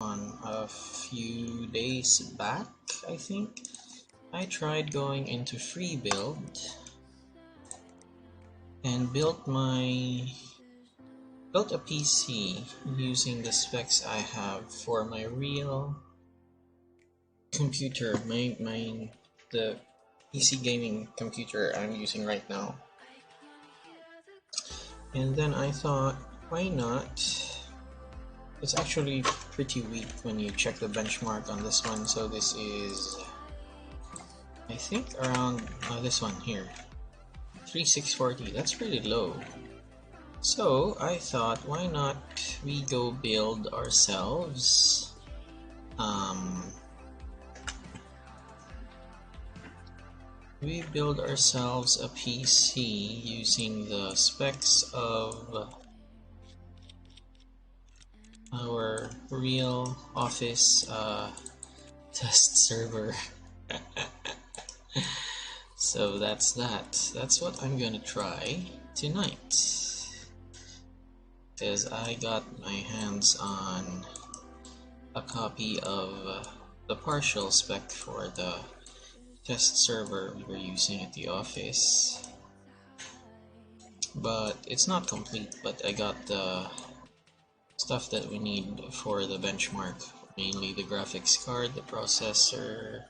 On a few days back, I think, I tried going into free build and built a PC using the specs I have for my real computer, the PC gaming computer I'm using right now. And then I thought, why not? It's actually pretty weak when you check the benchmark on this one. So this is, I think, around this one here, 3640. That's pretty low. So I thought, why not we go build ourselves a PC using the specs of our real office test server. So that's that. That's what I'm gonna try tonight. Because I got my hands on a copy of the partial spec for the test server we were using at the office. But it's not complete, but I got the stuff that we need for the benchmark, mainly the graphics card, the processor,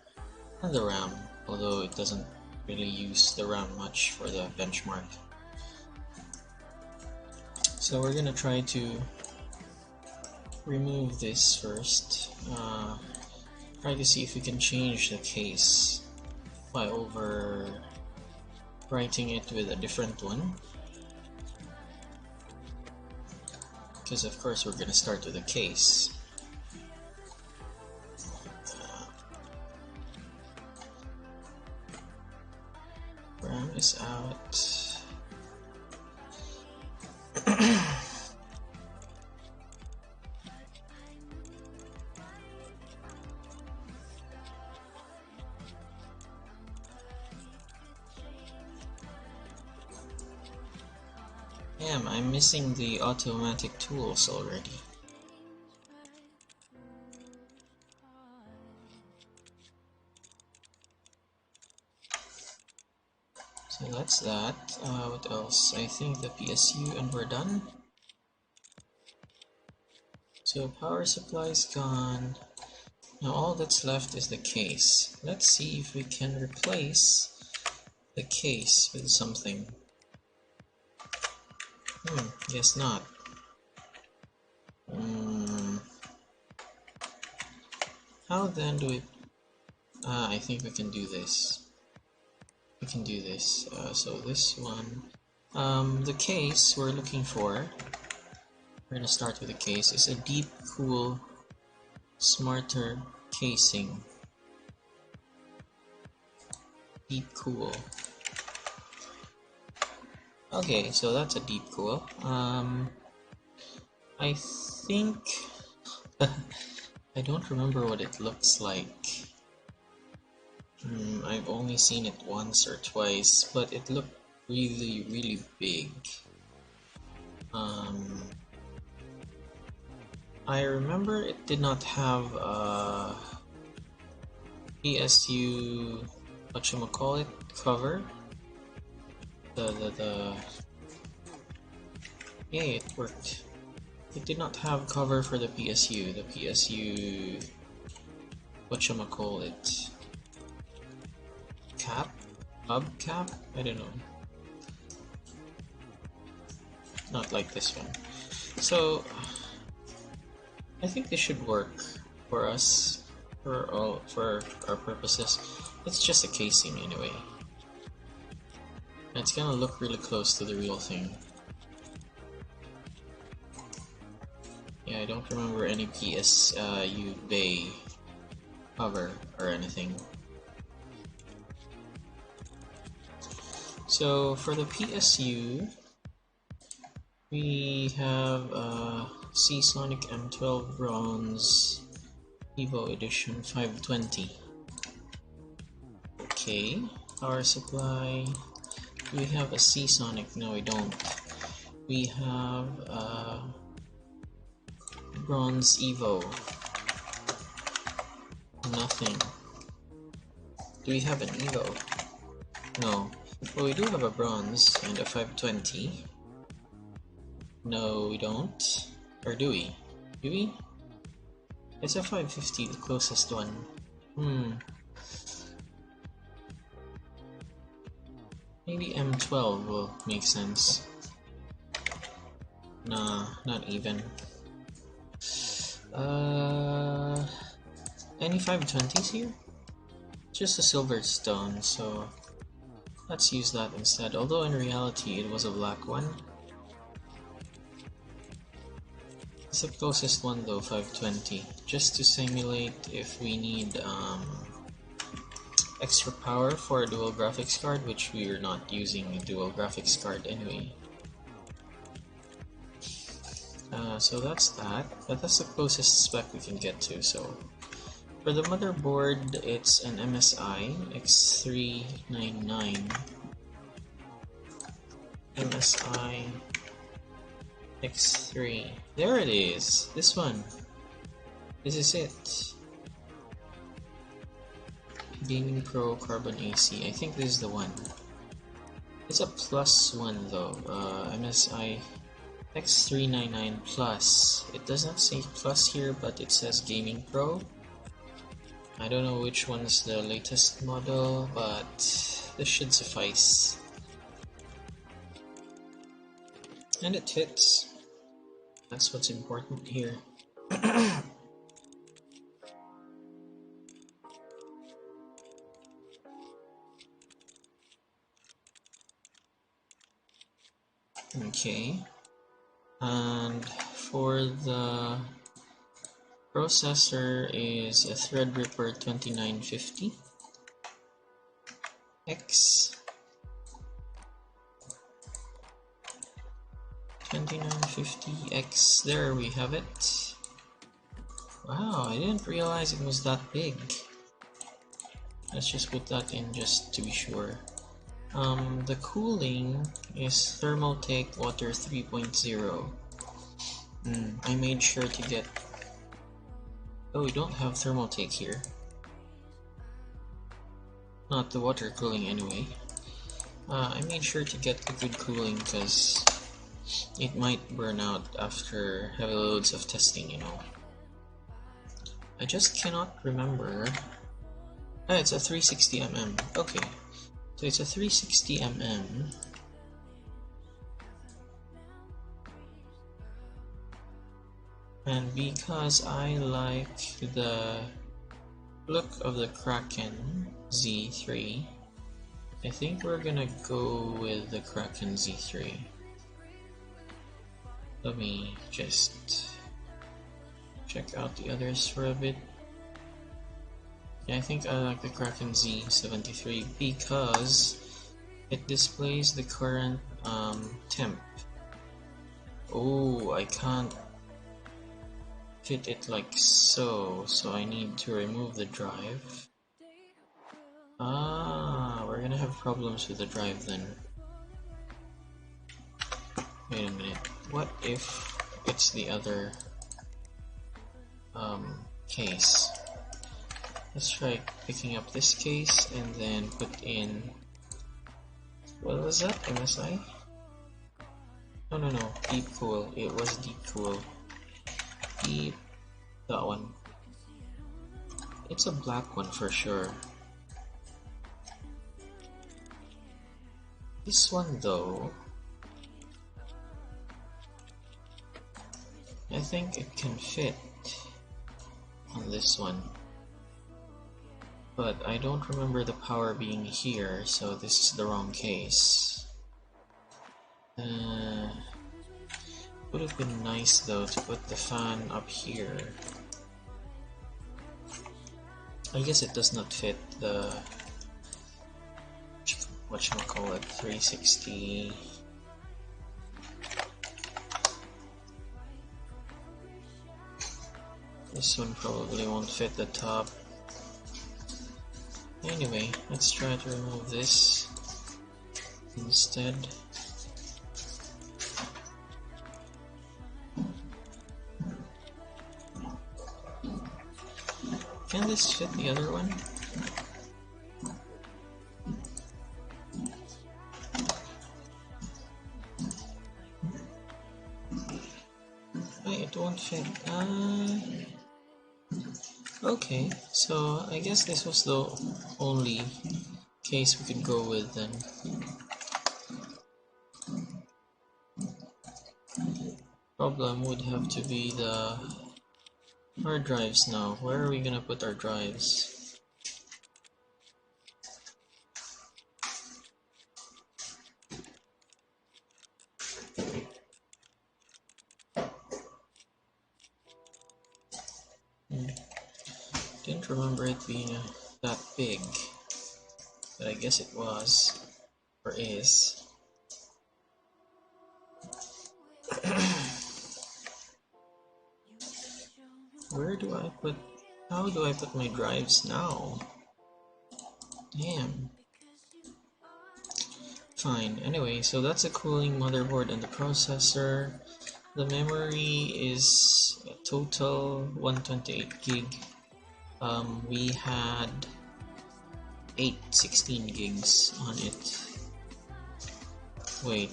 and the RAM, although it doesn't really use the RAM much for the benchmark. So we're gonna try to remove this first, try to see if we can change the case by overwriting it with a different one. Because of course we're gonna start with a case. RAM is out. Damn, I'm missing the automatic tools already. So that's that. What else? I think the PSU and we're done. So power supply's gone. Now all that's left is the case. Let's see if we can replace the case with something. Guess not. How then do we... I think we can do this. We can do this. So this one... the case we're looking for, we're gonna start with the case, is a deep cool smarter casing. Deep cool. Okay, so that's a deep cool. I think I don't remember what it looks like. I've only seen it once or twice, but it looked really, really big. I remember it did not have a PSU, whatchamacallit, cover. Yeah, it worked. It did not have cover for the PSU. The PSU, whatchamacallit, cap? Hubcap? I don't know. Not like this one. So I think this should work for us, for our purposes. It's just a casing anyway. And it's gonna look really close to the real thing. Yeah, I don't remember any PSU bay cover or anything. So for the PSU, we have Seasonic M12 Bronze Evo Edition 520. Okay, power supply. Do we have a Seasonic? No, we don't. We have Bronze Evo. Nothing. Do we have an Evo? No. Well, we do have a bronze and a 520. No, we don't. Or do we? Do we? It's a 550, the closest one. Maybe M12 will make sense. Nah, not even. Any 520s here? Just a silver stone, so let's use that instead. Although in reality it was a black one. It's the closest one though, 520. Just to simulate if we need extra power for a dual graphics card, which we are not using a dual graphics card anyway. So that's that, but that's the closest spec we can get to. So for the motherboard, it's an MSI X399. MSI X3. There it is. This one. This is it. Gaming Pro Carbon AC. I think this is the one. It's a plus one though. MSI X399 Plus. It does not say Plus here, but it says Gaming Pro. I don't know which one's the latest model, but this should suffice. And it fits. That's what's important here. Okay. And for the processor is a Threadripper 2950 X 2950X. There we have it. Wow, I didn't realize it was that big. Let's just put that in just to be sure. The cooling is Thermaltake Water 3.0. I made sure to get... Oh, we don't have Thermaltake here. Not the water cooling anyway. I made sure to get the good cooling because it might burn out after heavy loads of testing, you know. I just cannot remember. Ah, it's a 360mm. Okay. So it's a 360mm. And because I like the look of the Kraken Z3, I think we're gonna go with the Kraken Z3. Let me just check out the others for a bit. Yeah, I think I like the Kraken Z73 because it displays the current temp. Oh, I can't fit it like so, so I need to remove the drive. Ah, we're gonna have problems with the drive then. Wait a minute, what if it's the other case? Let's try picking up this case and then put in... What was that? MSI? No, Deep Cool. It was Deep Cool. That one. It's a black one for sure. This one though, I think it can fit on this one. But I don't remember the power being here, so this is the wrong case. Would have been nice though to put the fan up here. I guess it does not fit the whatchamacallit 360. This one probably won't fit the top. Anyway, let's try to remove this instead. can this fit the other one? Wait, it won't fit. Okay, so I guess this was the only case we could go with then. Problem would have to be the hard drives now. Where are we gonna put our drives? Didn't remember it being that big, but I guess it was, or is. Where do I put, how do I put my drives now? Damn. Fine, anyway, so that's a cooling motherboard and the processor. The memory is a total 128 gig. We had 16 gigs on it. Wait,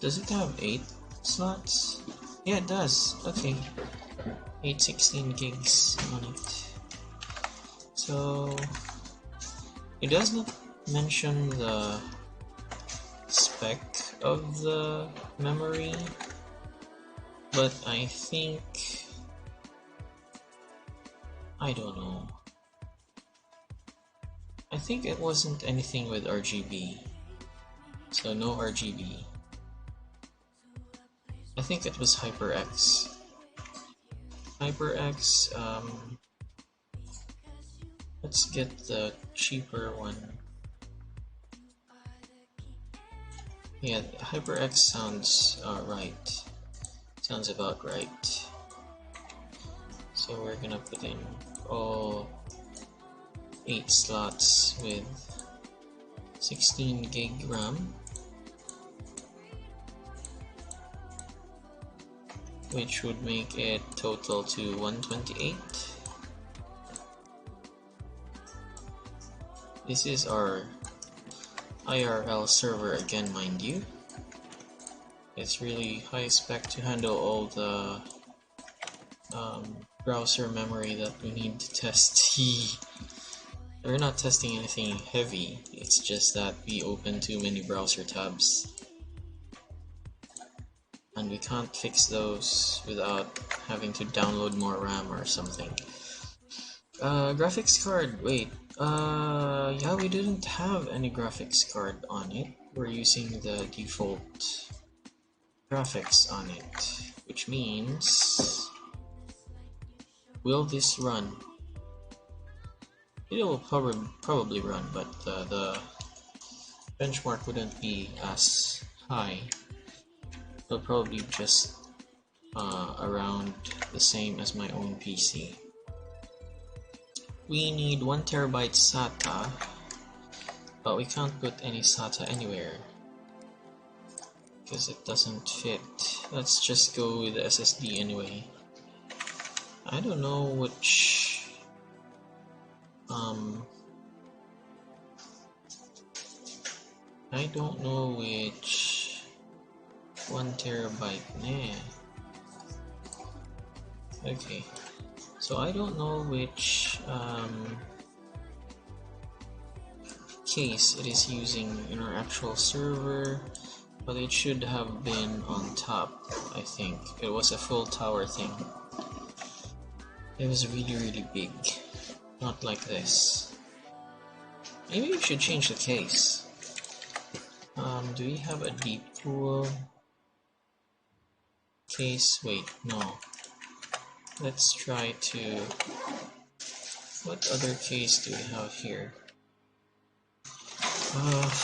does it have 8 slots? Yeah, it does. Okay, 16 gigs on it. So it does not mention the spec of the memory, but I think, I don't know. I think it wasn't anything with RGB, so no RGB. I think it was HyperX. HyperX, let's get the cheaper one. Yeah, HyperX sounds right. Sounds about right. So we're gonna put in all 8 slots with 16 gig RAM, which would make it total to 128. This is our IRL server again, mind you. It's really high spec to handle all the browser memory that we need to test. We're not testing anything heavy, it's just that we open too many browser tabs. And we can't fix those without having to download more RAM or something. Graphics card, wait. Yeah, we didn't have any graphics card on it. We're using the default graphics on it, which means, will this run? It will probably run, but the benchmark wouldn't be as high. It'll probably just around the same as my own PC. We need 1 terabyte SATA, but we can't put any SATA anywhere because it doesn't fit. Let's just go with the SSD anyway. I don't know which I don't know which 1 terabyte. Nah. Okay, so I don't know which case it is using in our actual server, but it should have been on top. I think it was a full tower thing. It was really big, not like this. Maybe we should change the case. Do we have a deep cool case? Wait, no. Let's try to, what other case do we have here?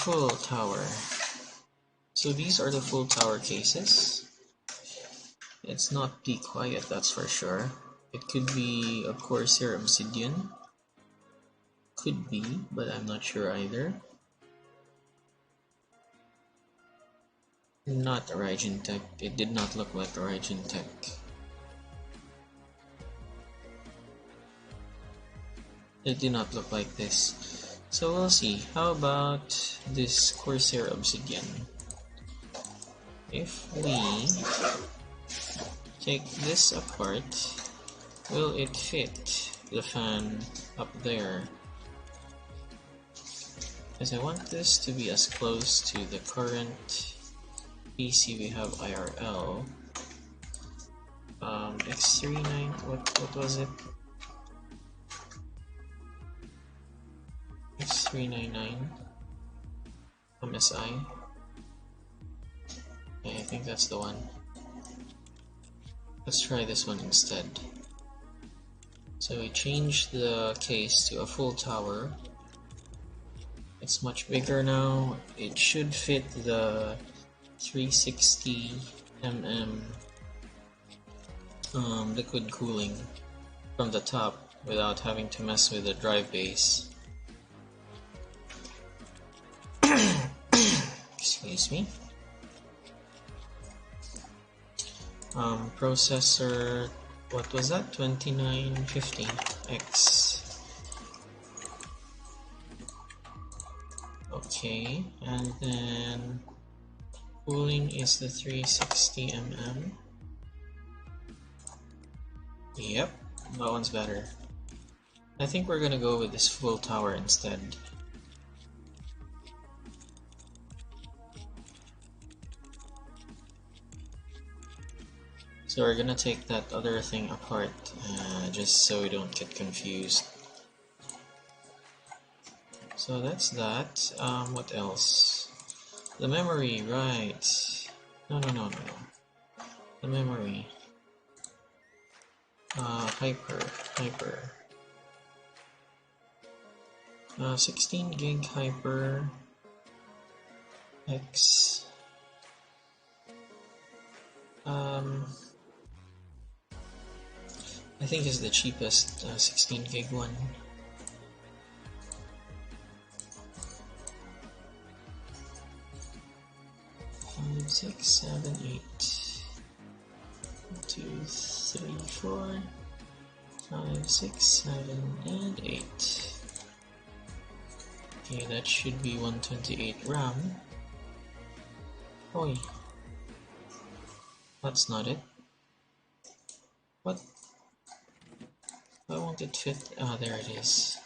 Full tower. So these are the full tower cases. It's not Be Quiet, that's for sure. It could be a Corsair Obsidian. Could be, but I'm not sure either. Not a Ryzen Tech. It did not look like a Ryzen Tech. It did not look like this. So we'll see. How about this Corsair Obsidian? If we take this apart, will it fit the fan up there? Because I want this to be as close to the current PC we have IRL. X39, what was it? X399 MSI. Yeah, I think that's the one. Let's try this one instead. So we changed the case to a full tower. It's much bigger now. It should fit the 360 mm liquid cooling from the top without having to mess with the drive base. Excuse me. Processor, what was that? 2950X. Okay, and then cooling is the 360 mm. Yep, that one's better. I think we're gonna go with this full tower instead. So we're gonna take that other thing apart, just so we don't get confused. So that's that. What else? The memory, right. No. The memory. Hyper. 16 gig hyper. X. I think is the cheapest 16 gig one. Five, 6, 7, 8. 1, 2, 3, 4, 5, 6, 7, and 8. Okay, that should be 128 RAM. Oi. That's not it. What? Why won't it fit? Ah, there it is.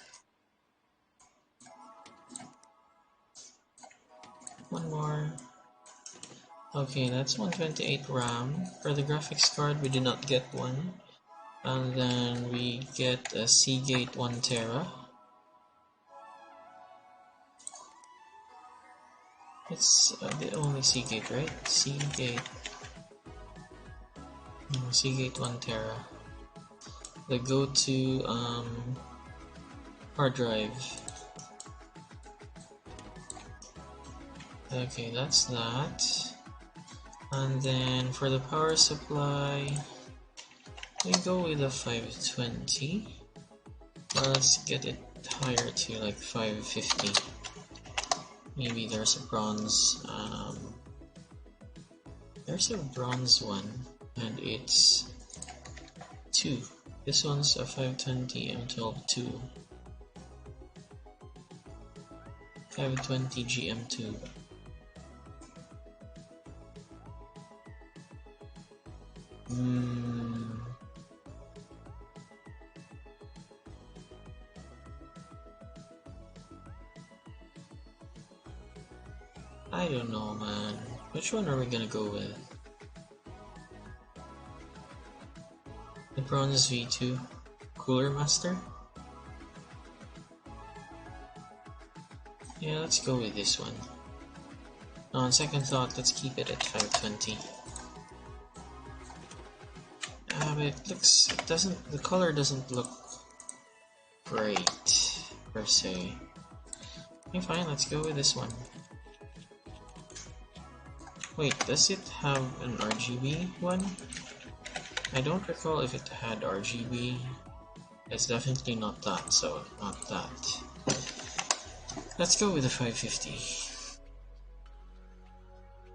One more. Okay, that's 128 RAM. For the graphics card, we did not get one. And then we get a Seagate 1TB. It's the only Seagate, right? Seagate. No, Seagate 1TB. The go-to hard drive. Okay, that's that. And then for the power supply, we go with a 520. Let's get it higher to like 550. Maybe there's a bronze. There's a bronze one, and it's 2. This one's a 520 M12-2. 520 GM2. I don't know, man. Which one are we gonna go with? The Bronze V2 Cooler Master? Yeah, let's go with this one. On second thought, let's keep it at 520. But it doesn't, the color doesn't look great, per se. Okay, fine, let's go with this one. Wait, does it have an RGB one? I don't recall if it had RGB. It's definitely not that, so not that. Let's go with the 550.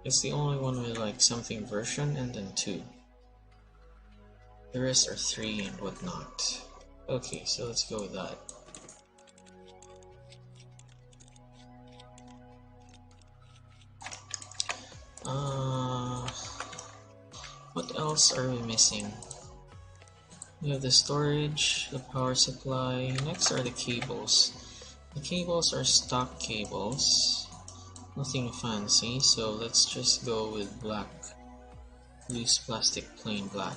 It's the only one with like something version and then 2. The rest are 3 and whatnot. Okay, so let's go with that. else are we missing? We have the storage, the power supply. Next are the cables. The cables are stock cables. Nothing fancy, so let's just go with black. Loose plastic, plain black.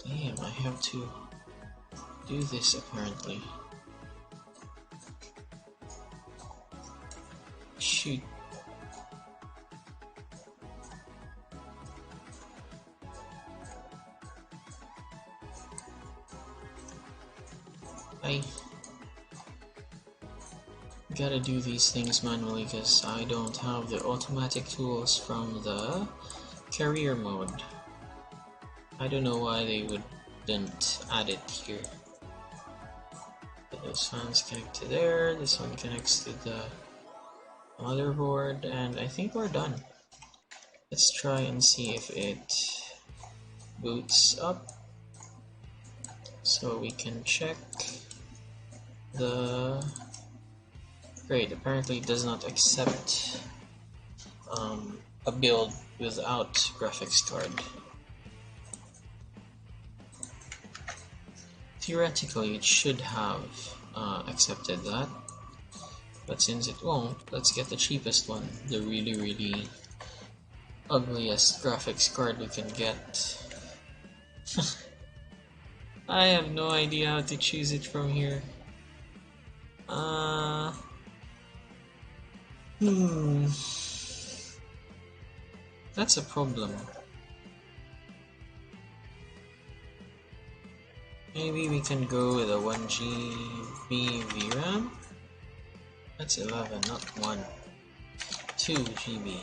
Damn, I have to do this apparently. Shoot. I gotta do these things manually because I don't have the automatic tools from the carrier mode. I don't know why they wouldn't add it here. But those fans connect to there, this one connects to the motherboard, and I think we're done. Let's try and see if it boots up so we can check the... Great, apparently it does not accept a build without graphics card. Theoretically it should have accepted that, but since it won't, let's get the cheapest one, the really ugliest graphics card we can get. I have no idea how to choose it from here. That's a problem. Maybe we can go with a 1GB VRAM. That's 11, not 1. 2GB.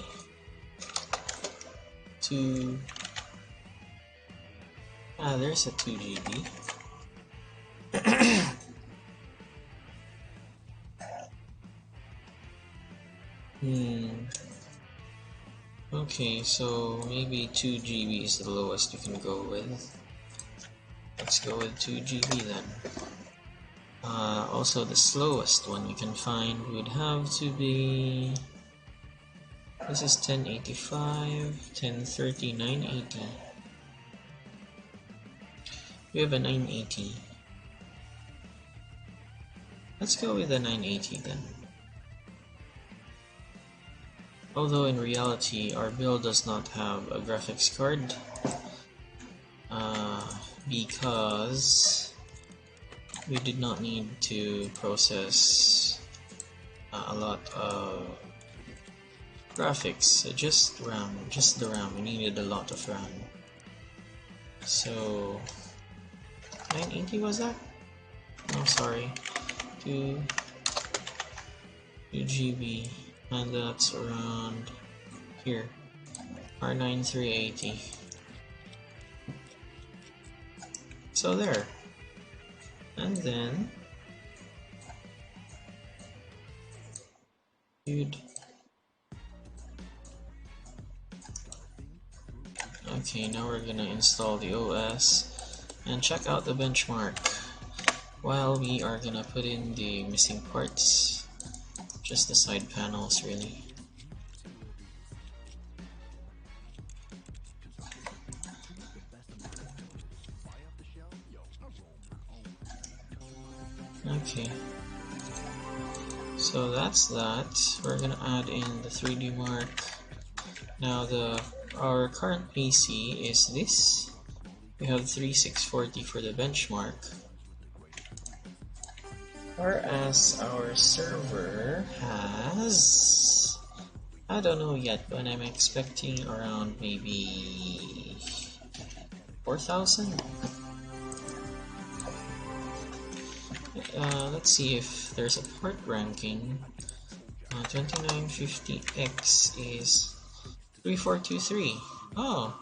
2. Ah, there's a 2GB. Okay, so maybe 2GB is the lowest we can go with. Let's go with 2GB then. Also, the slowest one we can find would have to be... This is 1085, 1030, 980. We have a 980. Let's go with the 980 then. Although in reality, our build does not have a graphics card. Because we did not need to process a lot of graphics, just RAM, just the RAM. We needed a lot of RAM. So 980 was that? No, sorry, 2GB, and that's around here, R9 380. So there, and then dude. Okay, now we're gonna install the OS and check out the benchmark while we are gonna put in the missing parts, just the side panels really. Okay, so that's that. We're gonna add in the 3D mark. Now our current PC is this. We have 3640 for the benchmark, whereas our server has, I don't know yet, but I'm expecting around maybe 4,000. Let's see if there's a port ranking. 2950X is 3423. Oh,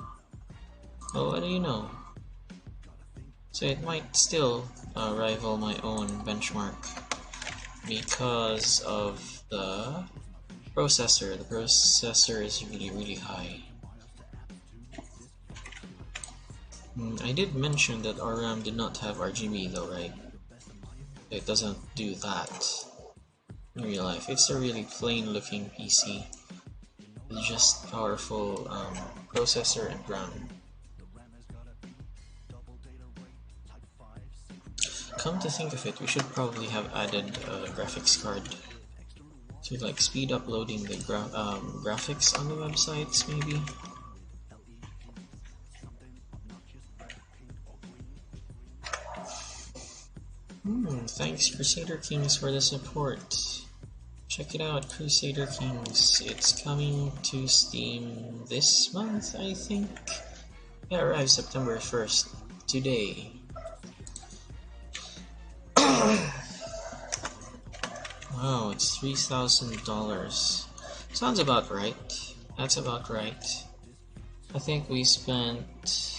well, what do you know? So it might still rival my own benchmark because of the processor. The processor is really high. I did mention that our RAM did not have RGB though, right? It doesn't do that in real life. It's a really plain looking PC with just powerful processor, and RAM. Come to think of it, we should probably have added a graphics card to like speed up loading the graphics on the websites, maybe. Thanks Crusader Kings for the support. Check it out, Crusader Kings. It's coming to Steam this month, I think. Yeah, it arrives September 1st. Today. Wow, it's $3,000. Sounds about right. That's about right. I think we spent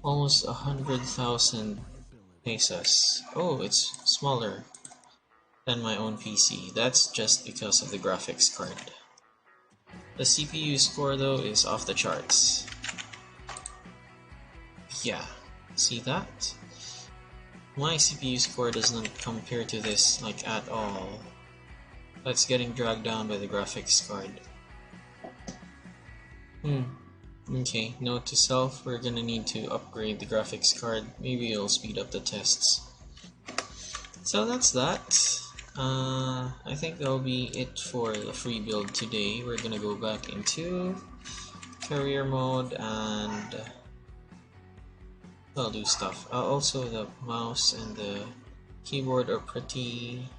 almost 100,000 pesos. Oh, it's smaller than my own PC. That's just because of the graphics card. The CPU score though is off the charts. Yeah, see that? My CPU score does not compare to this like at all. That's getting dragged down by the graphics card. Okay, note to self, we're gonna need to upgrade the graphics card. Maybe it'll speed up the tests. So that's that. I think that'll be it for the free build today. We're gonna go back into career mode and I'll do stuff. Also, the mouse and the keyboard are pretty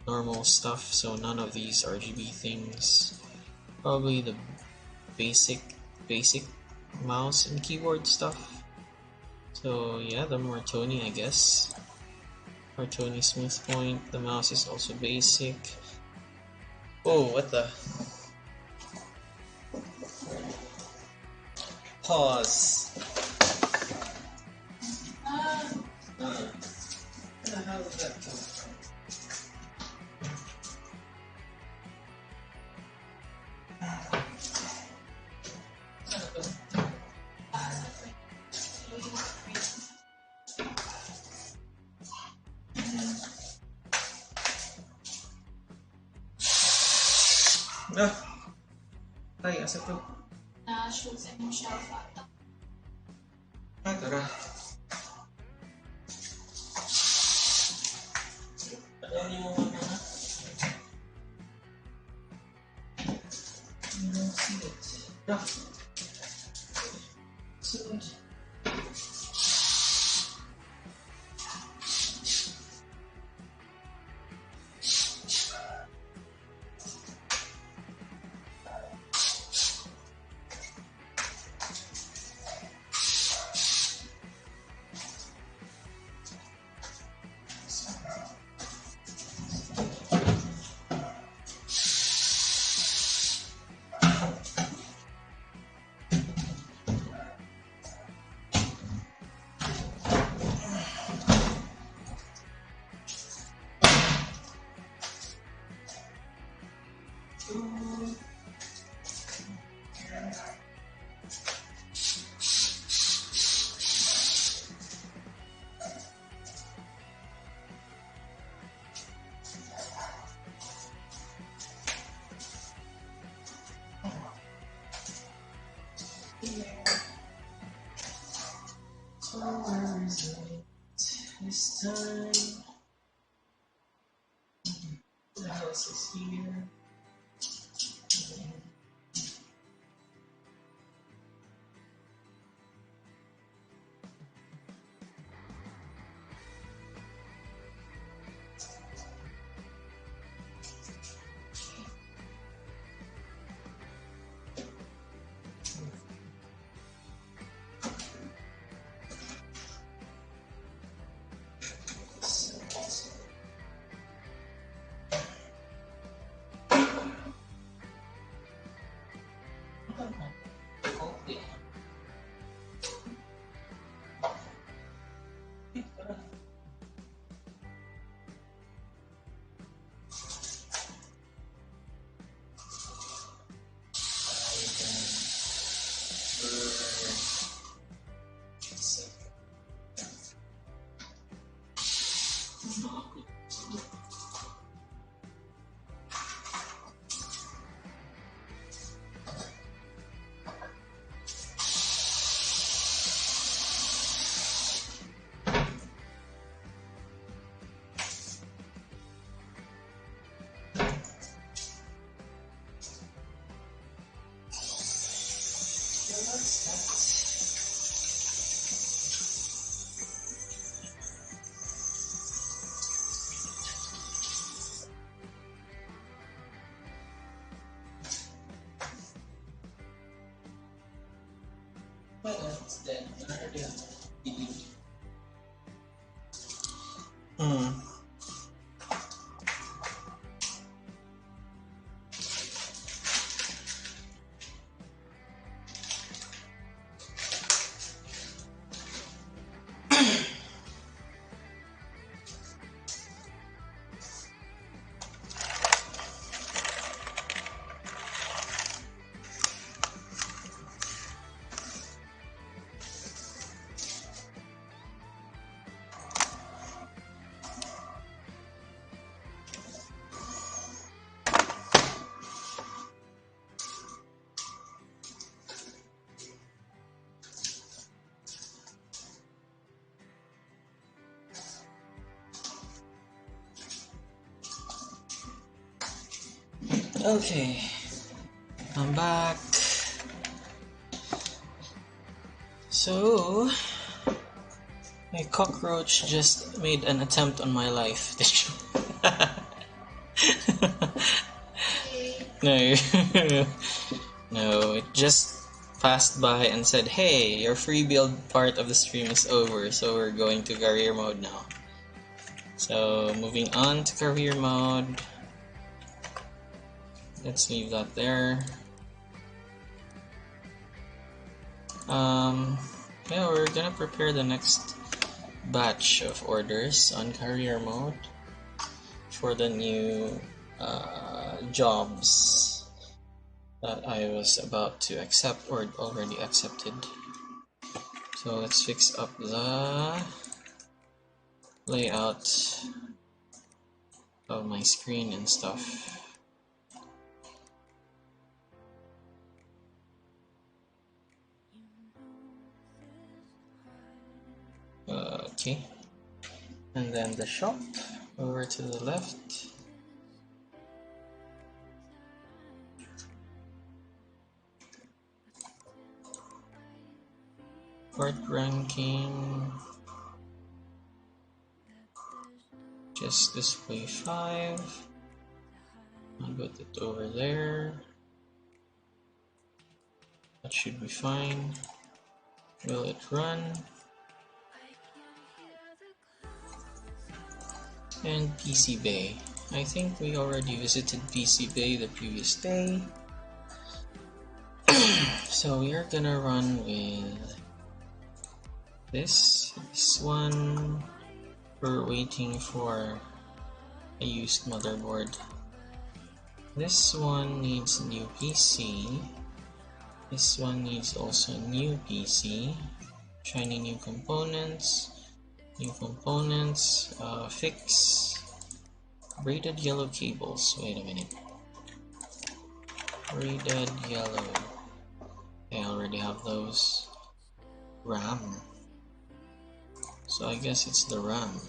normal stuff, so none of these RGB things. Probably the basic mouse and keyboard stuff. So yeah, the Martoni, I guess. Martoni smooth point. The mouse is also basic. Oh, what the? Pause. Where the hell is that coming from? Ay, asa to? Na-shoot sa imong shelf ata. Ay, tara. Ano mo mga? You don't see it. Sunod. So where is it this time? The house is here. Hmm. Okay, I'm back. So, my cockroach just made an attempt on my life. No, no, it just passed by and said, "Hey, your free build part of the stream is over, so we're going to career mode now." So, moving on to career mode. Let's leave that there. Yeah, we're gonna prepare the next batch of orders on career mode for the new jobs that I was about to accept or already accepted. So let's fix up the layout of my screen and stuff. Okay, and then the shop over to the left. Port ranking, just display 5. I'll put it over there. That should be fine. Will it run? And PC Bay. I think we already visited PC Bay the previous day. So we are gonna run with this one. We're waiting for a used motherboard. This one needs new PC. This one needs also a new PC. Shiny new components. Fix braided yellow cables. Wait a minute. Braided yellow. I already have those. RAM. So I guess it's the RAM.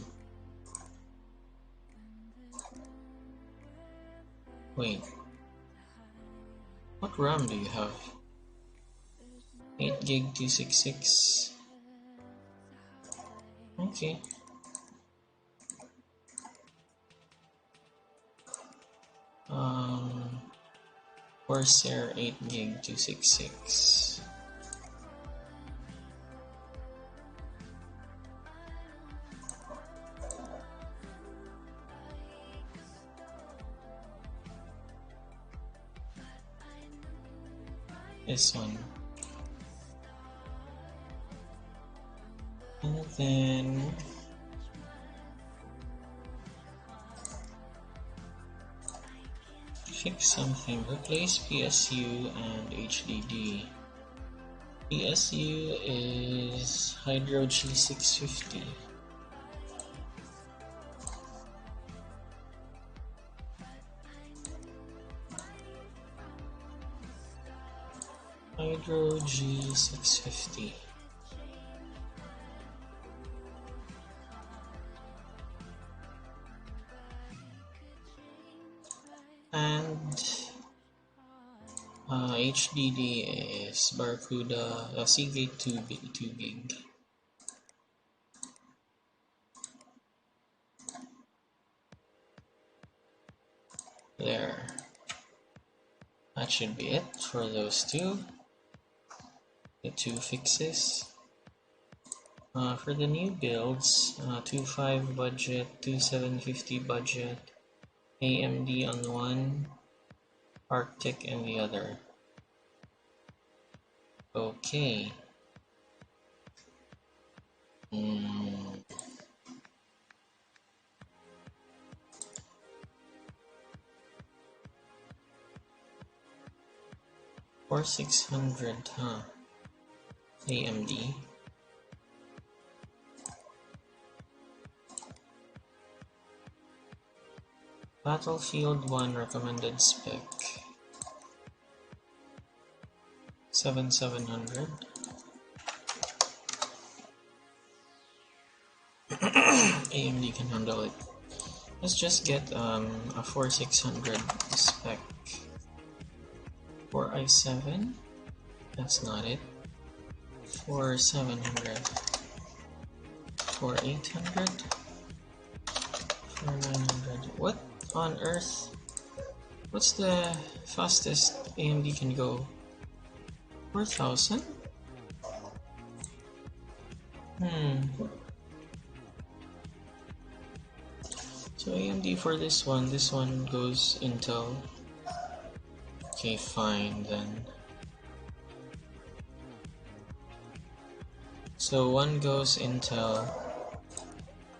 Wait. What RAM do you have? 8 gig 266. Okay. Corsair 8 gig 266. This one. And then fix something. Replace PSU and HDD. PSU is Hydro G650. Hydro G650. And HDD is Barracuda Seagate 2 gig. There. That should be it for those two. The two fixes. For the new builds, 2.5 budget, 2.750 budget, AMD on one, Arctic in the other. Okay. 4600, huh? AMD. Battlefield 1 recommended spec 7700. AMD can handle it. Let's just get a 4600 spec. 4i7. That's not it. 4700. 4800. 4900. What on earth? What's the fastest AMD can go? 4000? So AMD for this one goes Intel. Okay, fine then. So one goes Intel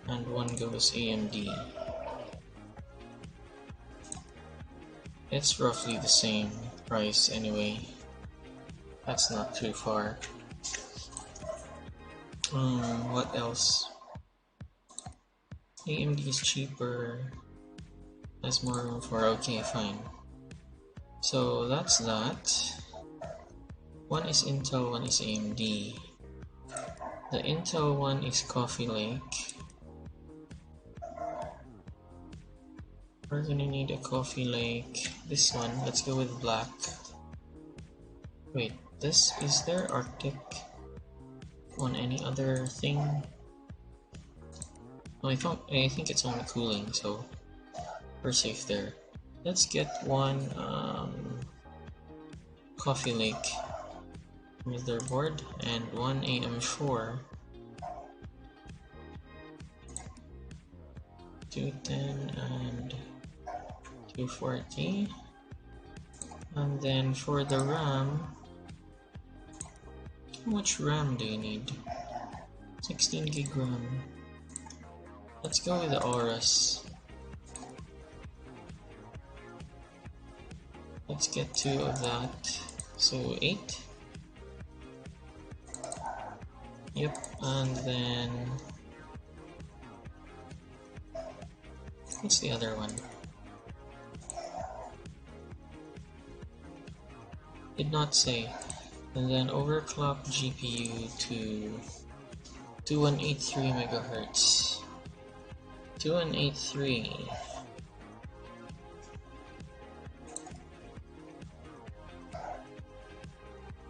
and one goes AMD. It's roughly the same price anyway. That's not too far. What else? AMD is cheaper. Has more room for. Okay, fine. So that's that. One is Intel, one is AMD. The Intel one is Coffee Lake. We're gonna need a Coffee Lake. This one, let's go with black. Wait, is there Arctic on any other thing? Oh, I think it's only cooling, so we're safe there. Let's get one Coffee Lake motherboard and one AM4. 210 and 240. And then for the RAM, how much RAM do you need? 16 gig RAM. Let's go with the Aorus. Let's get 2 of that. So 8. Yep, and then what's the other one? Did not say. And then overclock GPU to 2183 megahertz. 2183.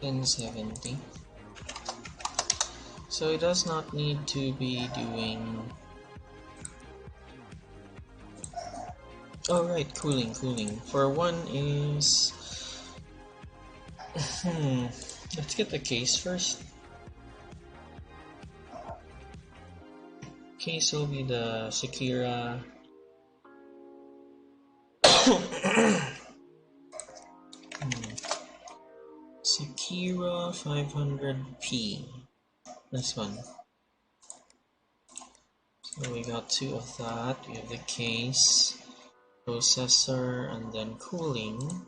$1070. So it does not need to be doing. Oh right, cooling. For one is let's get the case first. Case will be the Sekira Sekira 500p. This one. So we got 2 of that. We have the case, processor, and then cooling.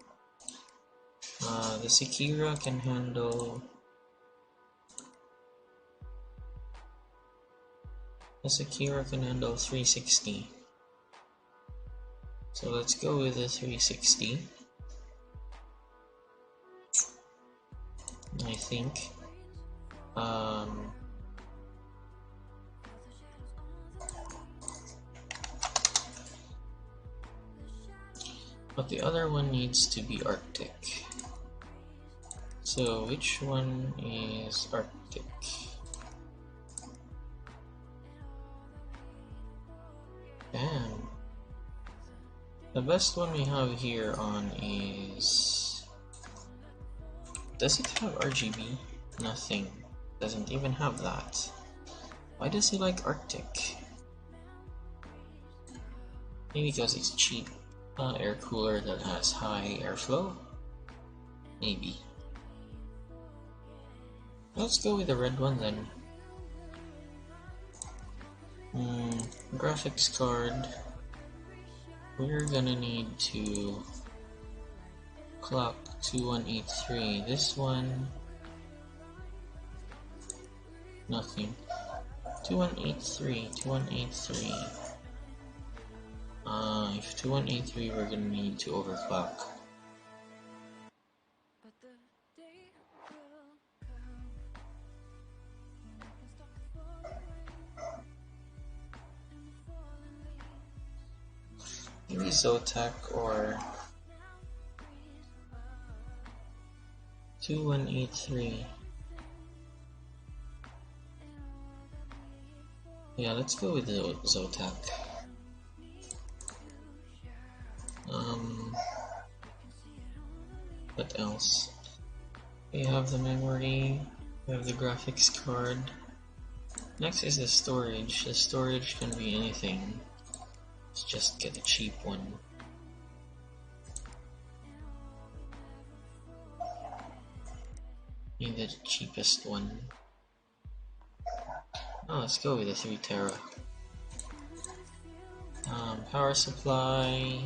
The Sekira can handle. The Sekira can handle 360. So let's go with the 360. I think. But the other one needs to be Arctic. So which one is Arctic? Damn. The best one we have here on is. Does it have RGB? Nothing. Doesn't even have that. Why does he like Arctic? Maybe because it's cheap. Air cooler that has high airflow? Maybe. Let's go with the red one then. Graphics card. We're gonna need to clock 2183. This one, nothing. 2183, 2183. If 2183, we're gonna need to overclock. Maybe Zotac or 2183. Yeah, let's go with the Zotac. What else? We have the memory, we have the graphics card. Next is the storage. The storage can be anything. Let's just get a cheap one. Need the cheapest one. Oh, let's go with the 3 tera. Power supply.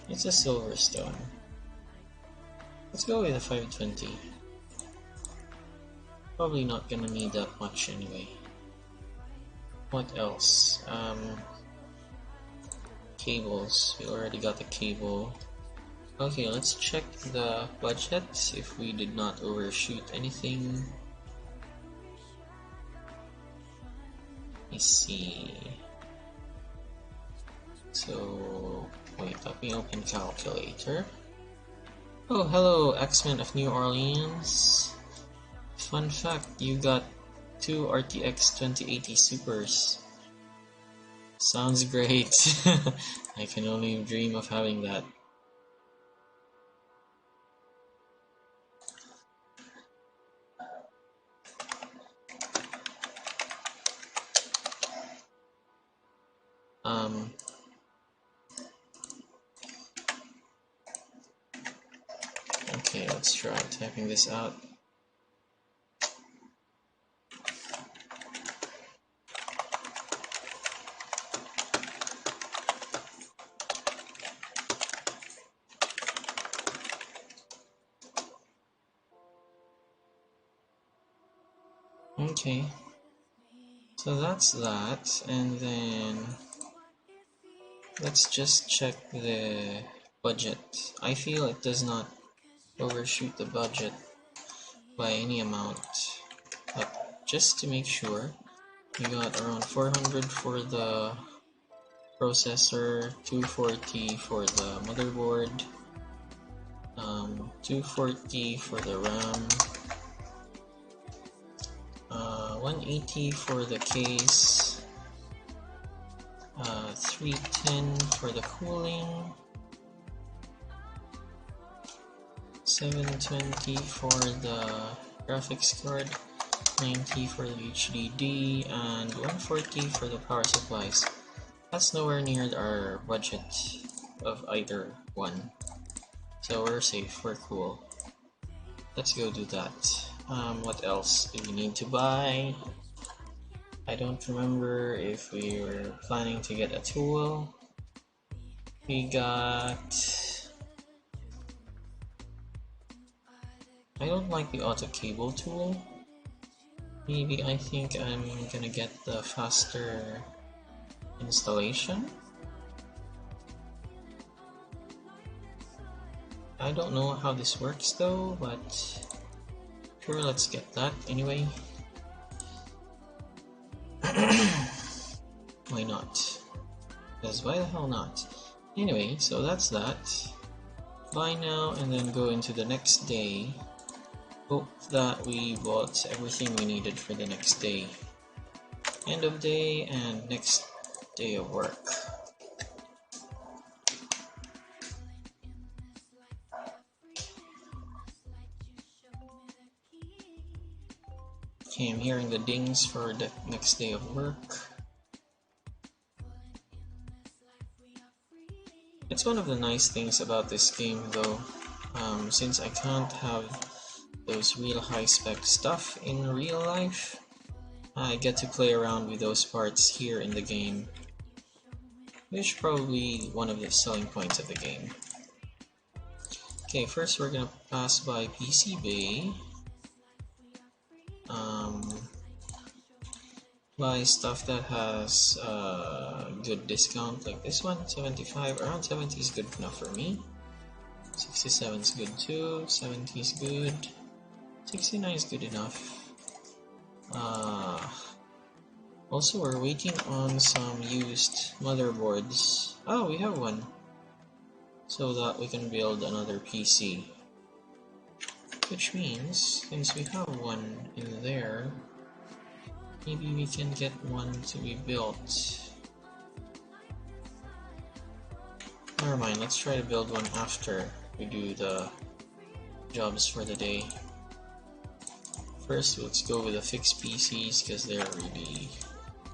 It's a Silverstone. Let's go with a 520. Probably not gonna need that much anyway. What else? Cables. We already got the cable. Okay, let's check the budget if we did not overshoot anything. Let's see. So, wait, let me open calculator. Oh, hello, X-Men of New Orleans. Fun fact, you got 2 RTX 2080 Supers. Sounds great. I can only dream of having that. Okay, let's try typing this out. Okay, so that's that, and then let's just check the budget. I feel it does not overshoot the budget by any amount, but just to make sure, we got around 400 for the processor, 240 for the motherboard, 240 for the RAM, 180 for the case, 310 for the cooling, 720 for the graphics card, 90 for the HDD, and 140 for the power supplies. That's nowhere near our budget of either one, so we're safe, we're cool. Let's go do that. What else do we need to buy? I don't remember if we were planning to get a tool. We got... I don't like the auto cable tool. Maybe I think I'm gonna get the faster installation. I don't know how this works though, but sure, let's get that anyway. Why not? Because why the hell not? Anyway, so that's that. Buy now and then go into the next day. Hope that we bought everything we needed for the next day. End of day and next day of work. Okay, I'm hearing the dings for the next day of work. It's one of the nice things about this game though, since I can't have those real high-spec stuff in real life, I get to play around with those parts here in the game, which is probably one of the selling points of the game. Okay, first we're gonna pass by PC Bay. Buy stuff that has good discount, like this one, 75, around 70 is good enough for me. 67 is good too, 70 is good, 69 is good enough. Also, we're waiting on some used motherboards. Oh, we have one. So that we can build another PC. Which means, since we have one in there, maybe we can get one to be built. Never mind, let's try to build one after we do the jobs for the day. First, let's go with the fixed PCs because they're really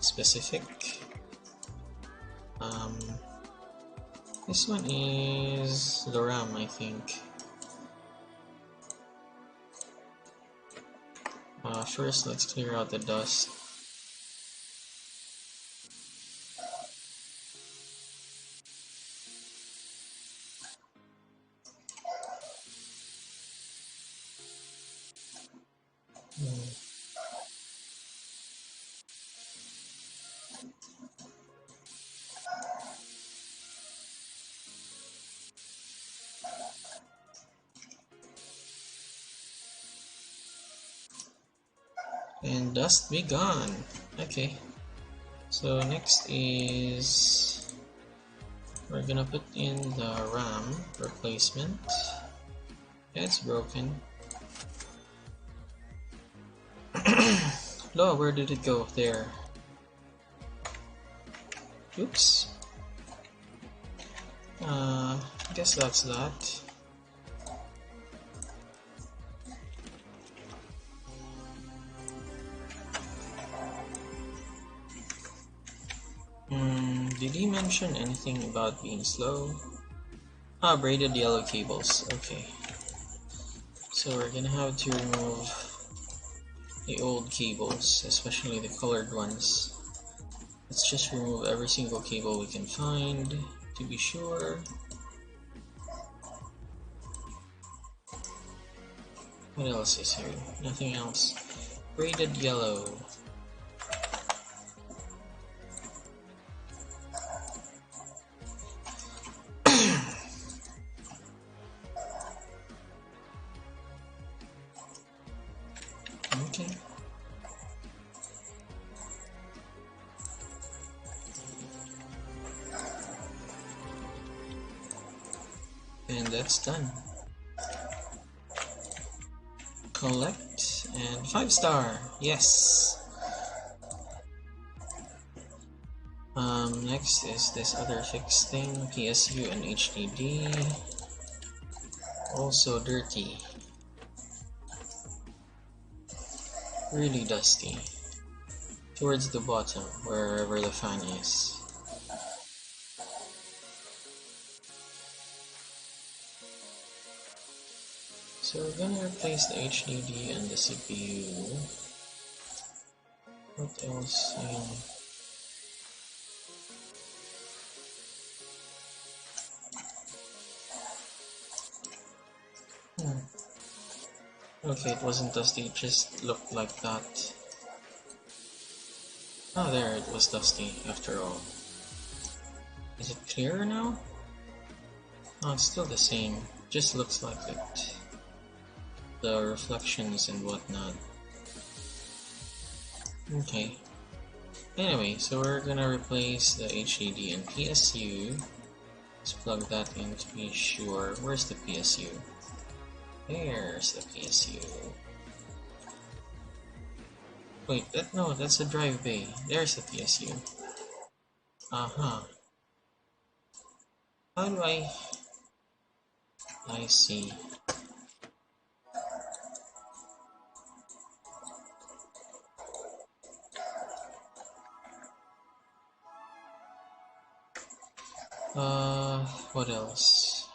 specific. This one is the RAM, I think. First, let's clear out the dust. And dust be gone. Okay. So next is we're gonna put in the RAM replacement. Yeah, it's broken. No, where did it go? There. Oops. I guess that's that. Did he mention anything about being slow? Ah, braided yellow cables. Okay. So we're gonna have to remove the old cables, especially the colored ones. Let's just remove every single cable we can find to be sure. What else is here? Nothing else. Braided yellow. Okay. And that's done. Collect and 5-star. Yes. Next is this other fixed thing, PSU and HDD. Also dirty. Really dusty. Towards the bottom, wherever the fan is. So we're gonna replace the HDD and the CPU. What else? Okay, it wasn't dusty, it just looked like that. Oh, there, it was dusty after all. Is it clearer now? Oh, it's still the same, just looks like it. The reflections and whatnot. Okay. Anyway, so we're gonna replace the HDD and PSU. Let's plug that in to be sure. Where's the PSU? There's the PSU. Wait, no, that's the drive bay. There's the PSU. Uh-huh. How do I see. What else?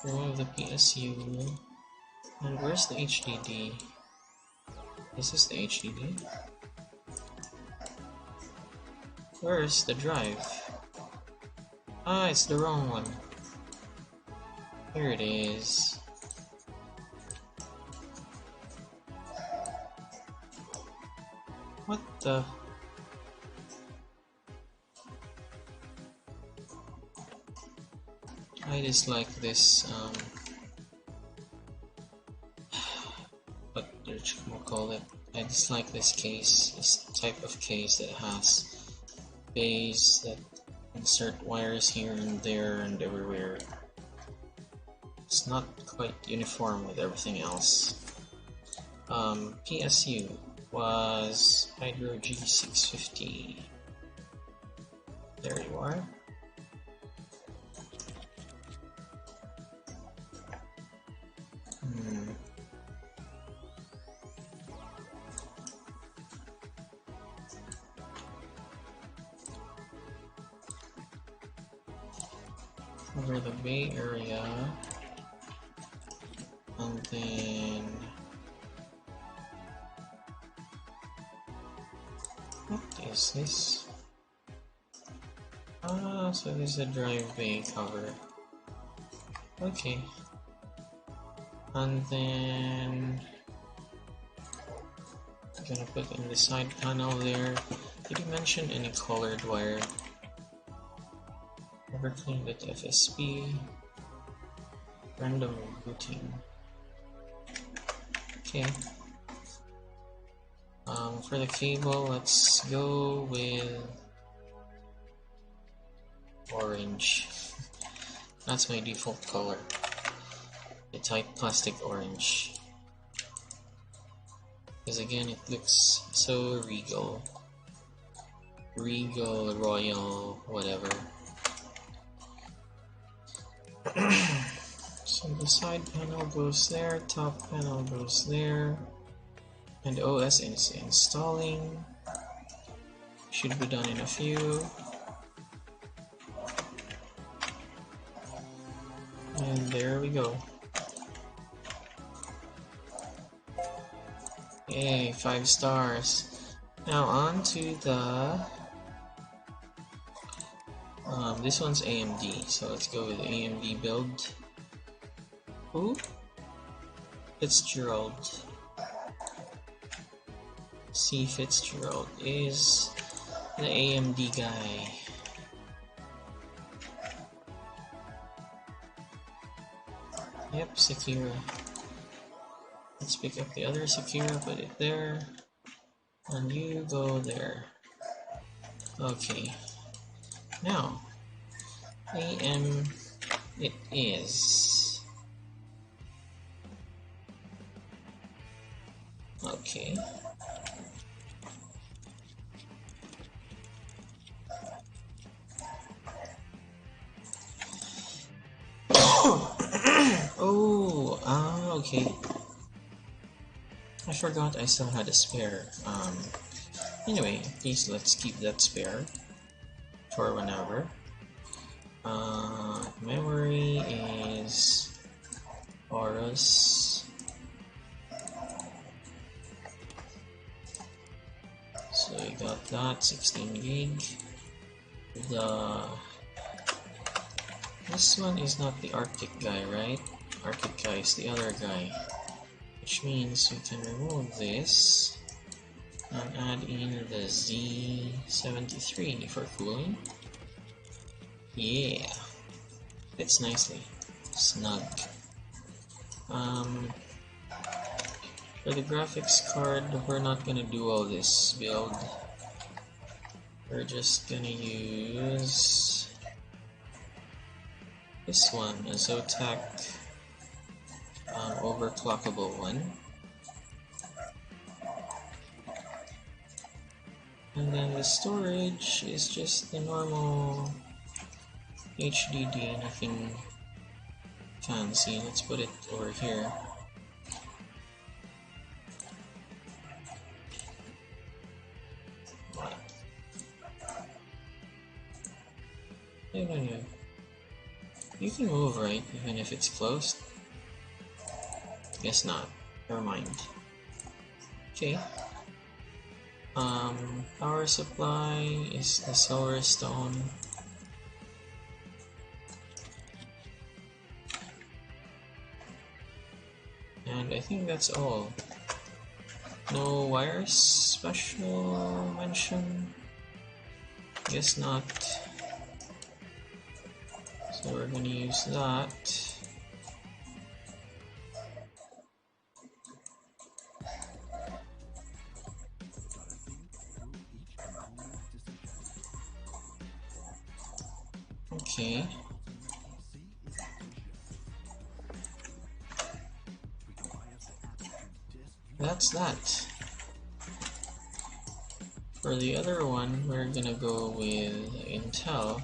Remove the PSU. And where's the HDD? This is the HDD. Where's the drive? Ah, it's the wrong one. Here it is. What the? I dislike this, what we'll call it. I dislike this case, this type of case that has bays that insert wires here and there and everywhere. It's not quite uniform with everything else. PSU was Hydro G650. There you are. Over the Bay Area, and then what is this? Ah, so this is a drive bay cover. Okay, and then I'm gonna put in the side panel there. Did you mention any colored wire? Never cleaned it. FSP. Random routing. Okay. For the cable, let's go with orange. That's my default color. The type plastic orange. Because again, it looks so regal. Regal, royal, whatever. So the side panel goes there, top panel goes there, and OS is installing. Should be done in a few. And there we go. Yay, 5 stars. Now on to the this one's AMD, so let's go with AMD build. Who? Fitzgerald. C. Fitzgerald is the AMD guy. Yep, Sakura. Let's pick up the other Sakura, put it there, and you go there. Okay. Now, AM it is. Okay. Oh, okay. I forgot I still had a spare. Anyway, please let's keep that spare for whenever. Memory is Aorus. So you got that 16 gig. This one is not the Arctic guy, right? Arctic guy is the other guy, which means we can remove this and add in the Z73 for cooling. Yeah, fits nicely, snug. For the graphics card, we're not gonna do all this build. We're just gonna use this one, a Zotac overclockable one. And then the storage is just the normal HDD, nothing fancy. Let's put it over here. No. You can move, right? Even if it's closed? Guess not. Never mind. Okay. Power supply is the solar stone. And I think that's all. No wires special mention? Guess not. So we're gonna use that. Okay. That's that. For the other one, we're gonna go with Intel.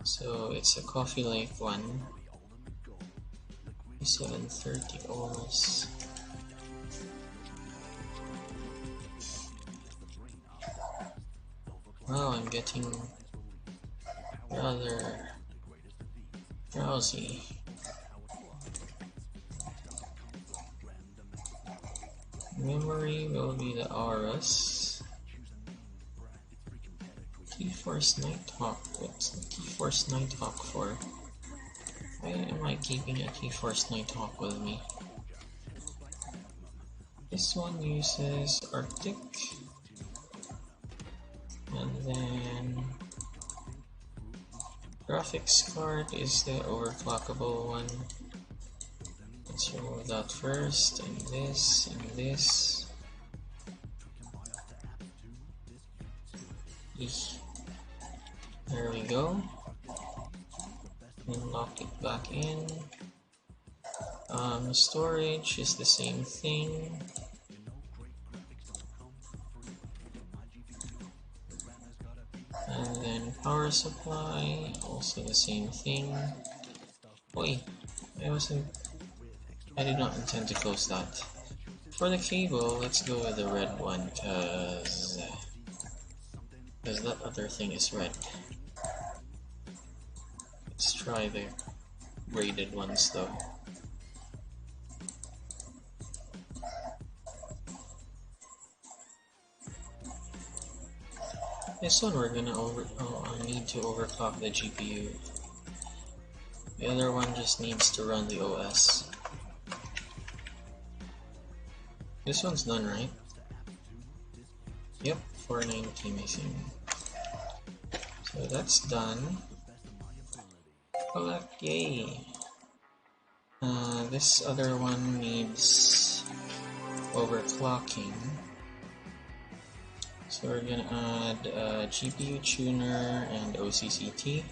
So it's a Coffee Lake one. 730 ohms. Wow, I'm getting rather drowsy. Memory will be the Aorus. Keyforce Nighthawk. What's the Keyforce Nighthawk for? Why am I keeping a Keyforce Nighthawk with me? This one uses Arctic. And then graphics card is the overclockable one. Let's remove that first, and this, and this. Eesh. There we go. And lock it back in. Storage is the same thing. And then power supply, also the same thing. Oi, I did not intend to close that. For the cable, let's go with the red one, because that other thing is red. Let's try the braided ones though. This one we're gonna I need to overclock the GPU. The other one just needs to run the OS. This one's done, right? Yep, 490 missing. So that's done. Collect, yay! This other one needs overclocking. So we're gonna add a GPU tuner and OCCT.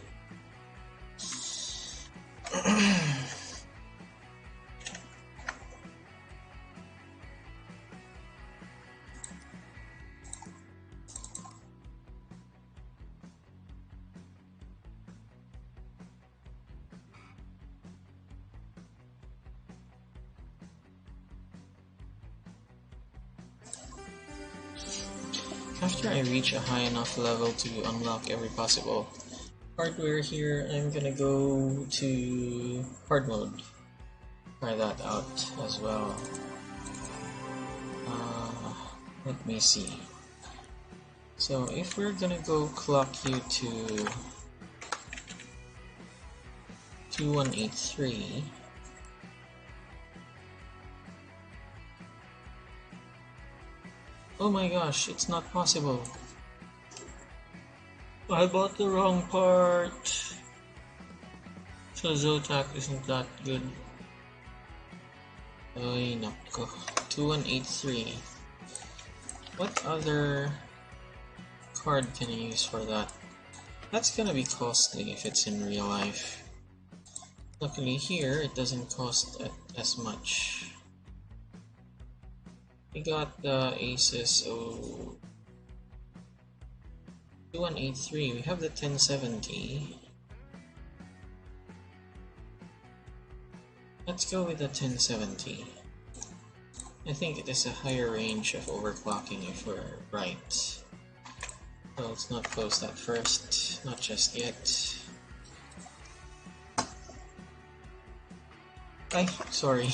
After I reach a high enough level to unlock every possible hardware here, I'm gonna go to hard mode. Try that out as well. Let me see. So if we're gonna go clock you to 2183, oh my gosh, it's not possible. I bought the wrong part. So Zotac isn't that good. Ay nako. 2183. What other card can I use for that? That's gonna be costly if it's in real life. Luckily here, it doesn't cost as much. We got the Asus 2183. We have the 1070. Let's go with the 1070. I think it is a higher range of overclocking if we're right. So let's not close that first. Not just yet. Ay, sorry.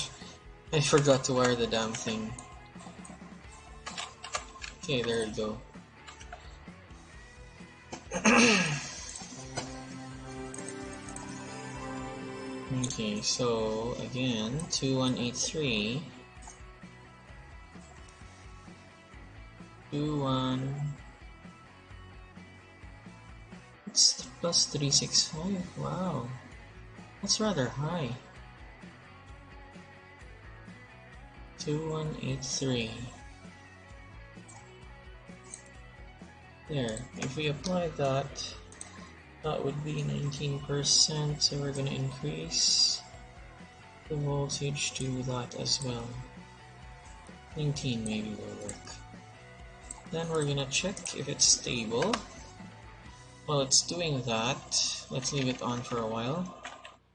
I forgot to wire the damn thing. Okay, there we go. Okay, so again, 2183. 21. It's plus 365. Wow, that's rather high. 2183. There. If we apply that, that would be 19%. So we're gonna increase the voltage to that as well. 19 maybe will work. Then we're gonna check if it's stable. While it's doing that, let's leave it on for a while.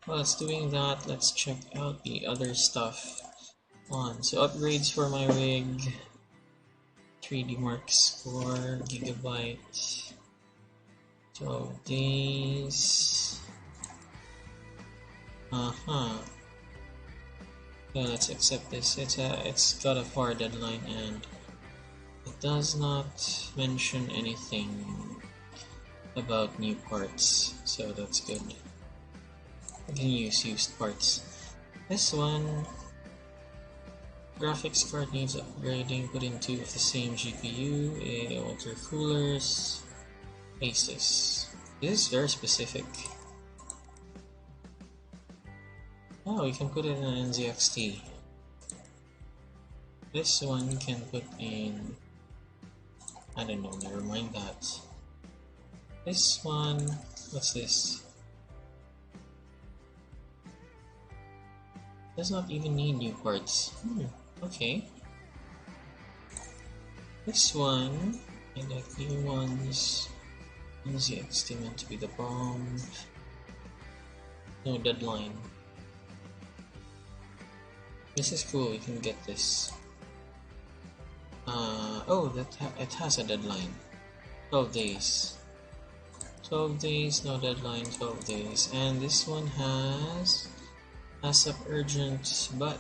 While it's doing that, let's check out the other stuff on. So upgrades for my rig, 3D Mark score, gigabyte, 12 days. Okay, let's accept this. It's got a far deadline and it does not mention anything about new parts, so that's good. I can use used parts. This one, graphics card needs upgrading, put in 2 of the same GPU, water coolers, ASUS. This is very specific. Oh, you can put it in an NZXT. This one you can put in, I don't know, never mind that. This one, what's this? Does not even need new parts. Okay. This one, I like new ones. NZXT meant to be the bomb. No deadline. This is cool, you can get this. Oh, it has a deadline. 12 days. 12 days, no deadline, 12 days. And this one has ASAP urgent, but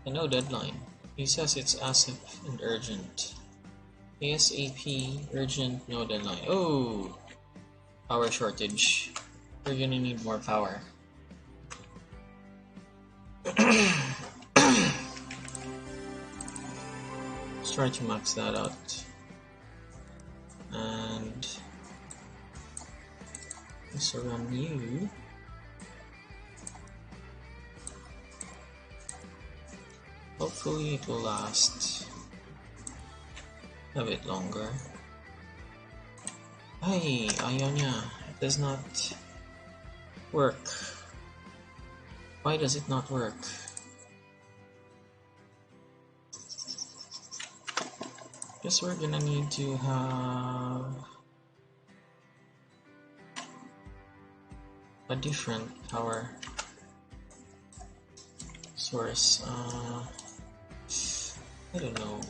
no deadline. He says it's ASAP and urgent. ASAP, urgent, no deadline. Oh! Power shortage. We're gonna need more power. Let's try to max that out. And let's run you. Hopefully it will last a bit longer. Hey, Ionia, it does not work. Why does it not work? Guess we're gonna need to have a different power source. I don't know.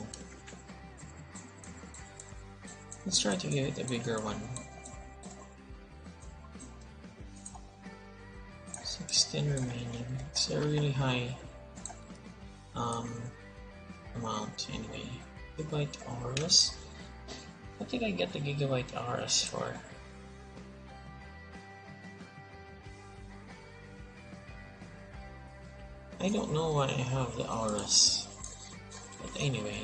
Let's try to give it a bigger one. 16 remaining. It's a really high amount anyway. Gigabyte hours. What did I get the gigabyte hours for? I don't know why I have the hours. But anyway.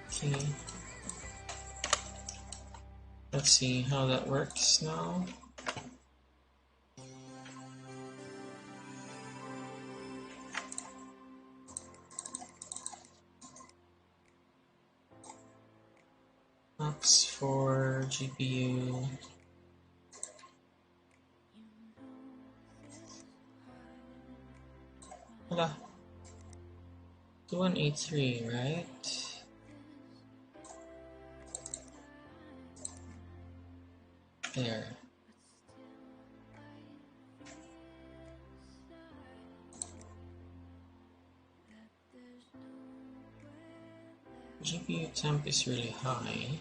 Okay. Let's see how that works now. Max for GPU. Hala. 2183, right? There. GPU temp is really high.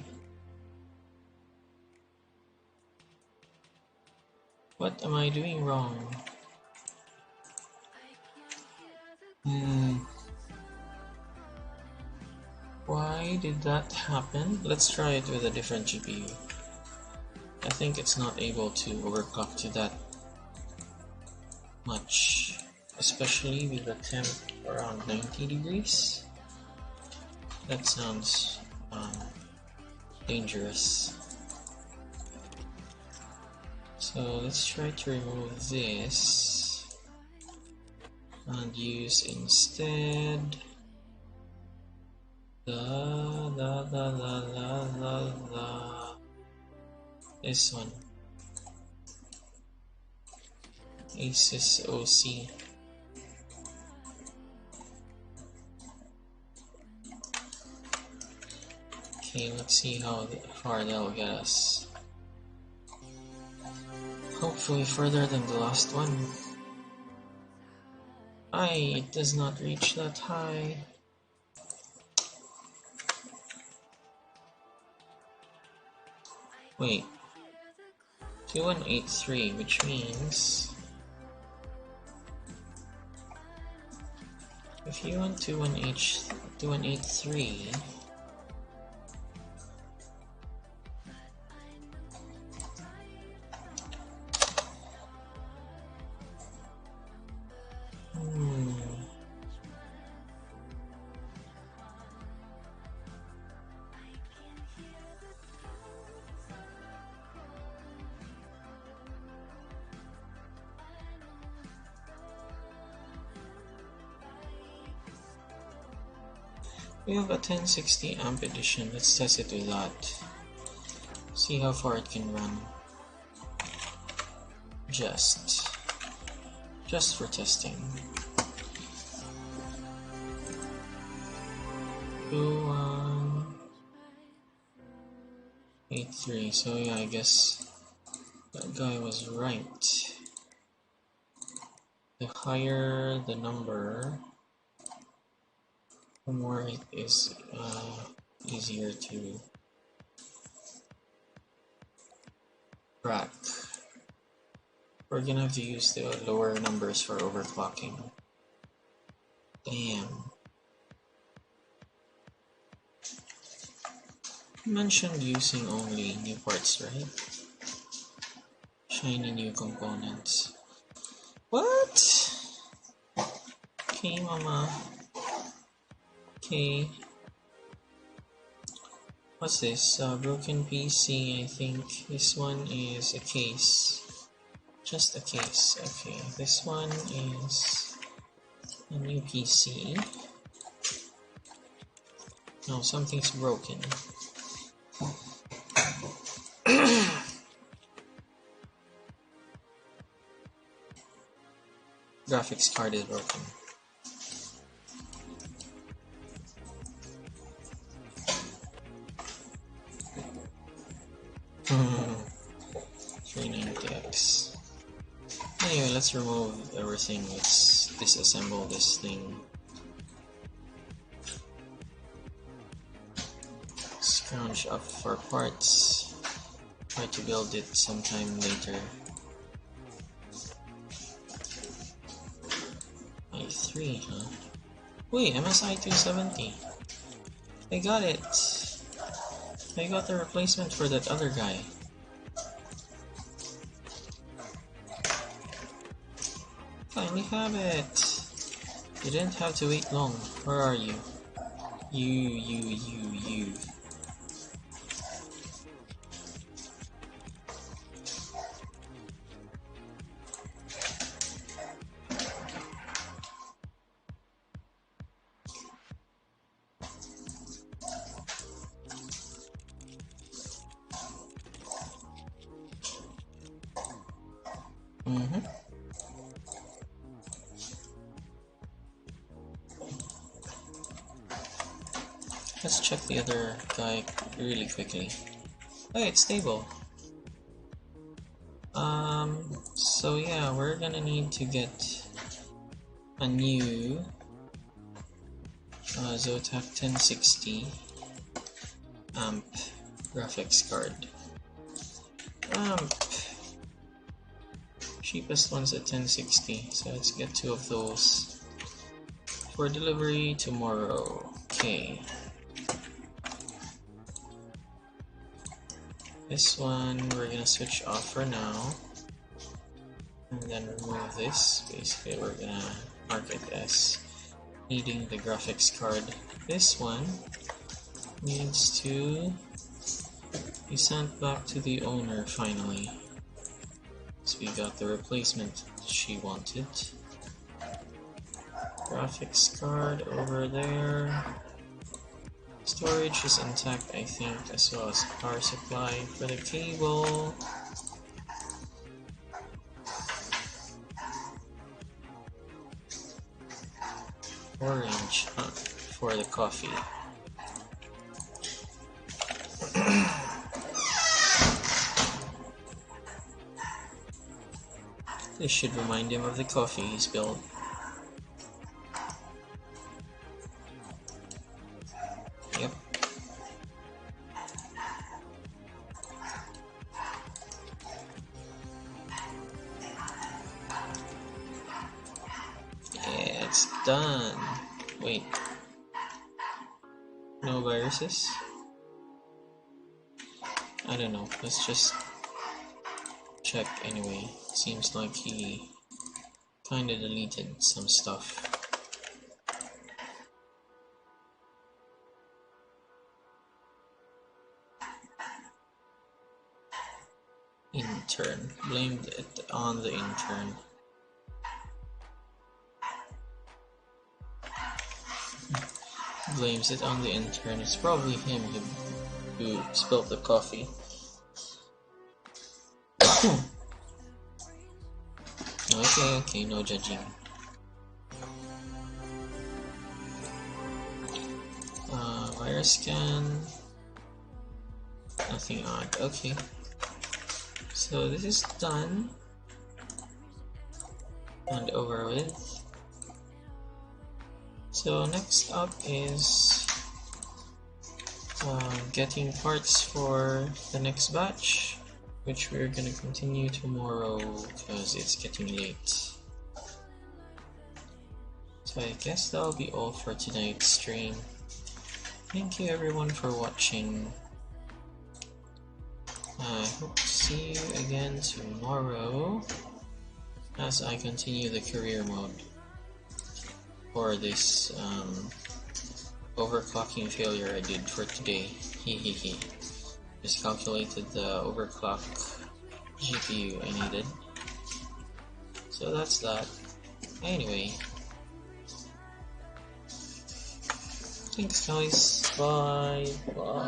What am I doing wrong? Why did that happen? Let's try it with a different GPU. I think it's not able to overclock to that much, especially with the temp around 90 degrees. That sounds dangerous. So let's try to remove this and use instead this one, Asus OC. Okay, let's see how far that'll get us. Hopefully further than the last one. It does not reach that high. Wait, 2183, which means if you want 2183, we have a 1060 amp edition. Let's test it with that. See how far it can run. Just for testing. 2183. So yeah, I guess that guy was right. The higher the number, the more it is easier to crack. We're gonna have to use the lower numbers for overclocking. Damn. You mentioned using only new parts, right? Shiny new components. What? Okay, mama. Okay. What's this? Broken PC, I think. This one is a case. Just a case. Okay, this one is a new PC. No, something's broken. Graphics card is broken. Hmm. 390X. Anyway, let's remove everything. Let's disassemble this thing. Scrounge up for parts. Try to build it sometime later. i3, huh? Wait, MSI 270. I got it. I got the replacement for that other guy. Finally have it. You didn't have to wait long. Where are you? You. Let's check the other guy really quickly. Hey, it's stable. So yeah, we're gonna need to get a new Zotac 1060. amp graphics card. Amp. Cheapest one's at 1060, so let's get 2 of those for delivery tomorrow. Okay. This one we're gonna switch off for now, and then remove this. Basically, we're gonna mark it as needing the graphics card. This one needs to be sent back to the owner finally. So we got the replacement she wanted. Graphics card over there. Storage is intact, I think, as well as power supply for the cable. Orange for the coffee. This should remind him of the coffee he spilled. Yep. Yeah, it's done. Wait. No viruses? I don't know. Let's just check anyway. Seems like he kinda deleted some stuff. Intern. Blamed it on the intern. Blames it on the intern. It's probably him who spilled the coffee. Okay, no judging. Virus scan. Nothing odd. Okay. So this is done and over with. So next up is getting parts for the next batch, which we're gonna continue tomorrow because it's getting late. So I guess that'll be all for tonight's stream. Thank you everyone for watching. I hope to see you again tomorrow as I continue the career mode for this overclocking failure I did for today. Hehehe. Just calculated the overclock GPU I needed. So that's that. Anyway. Thanks guys. Bye. Bye.